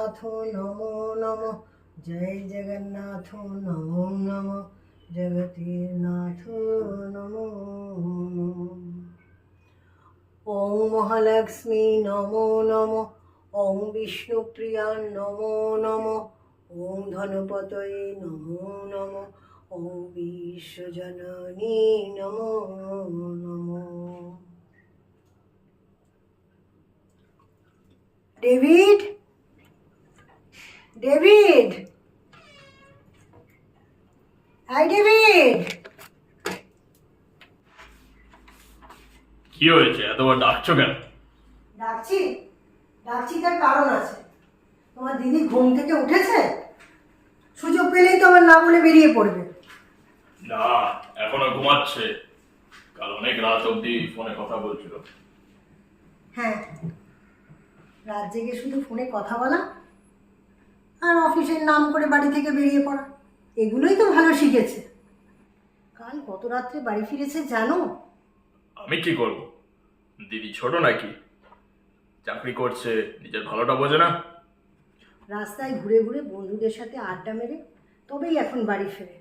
জগন্নাথ নমো নমঃ। জয় জগন্নাথ নমো নমঃ। জগন্নাথ নমো নমঃ। ওং মহালক্ষ্মী নমো নমঃ। ওং বিষ্ণুপ্রিয়া নমো নমঃ। ওং ধনপতয়ে নমো নমঃ। ওং বিশ্বজননী নমো নমঃ। David, David, hi David. কি হয়েছে, এতবার ডাকছো কেন? ডাকছি ডাকছি তার কারণ আছে। তোমার দিদি ঘুম থেকে উঠেছে, সুযোগ পেলেই তো আমার না বলে বেরিয়ে পড়বে। না, এখনো ঘুমাচ্ছে। কাল অনেক রাত অবধি ফোনে কথা বলছিল। হ্যাঁ, রাত জেগে শুধু ফোনে কথা বলা আর অফিসের নাম করে বাড়ি থেকে বেরিয়ে পড়া, এগুলোই তো ভালো শিখেছে। কাল কত রাত্রে বাড়ি ফিরেছে জানো? আমি কি করব? দিদি ছোট নাকি? চাকরি করছে, নিজের ভালোটা বোঝে না? রাস্তায় ঘুরে ঘুরে বন্ধুদের সাথে আড্ডা মেরে তবেই এখন বাড়ি ফেরে।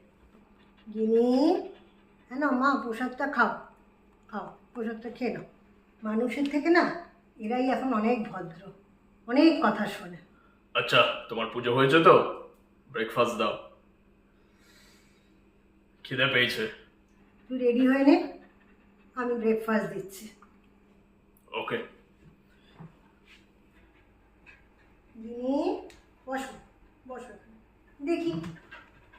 গিনি, হ্যাঁ না মা, প্রসাদটা খাও, খাও প্রসাদটা খেয়ে নাও। মানুষের থেকে না এরাই এখন অনেক ভদ্র, অনেক কথা শোনে। আচ্ছা, তোমার পুজো হয়েছে তো? ব্রেকফাস্ট দাও, খিদে পেয়েছে। তুই রেডি হয়ে নে, আমি ব্রেকফাস্ট দিচ্ছি। ওকে। গিনি, বসো বসো। দেখি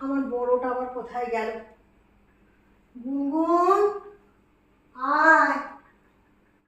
আমার বড়টা আবার কোথায় গেল।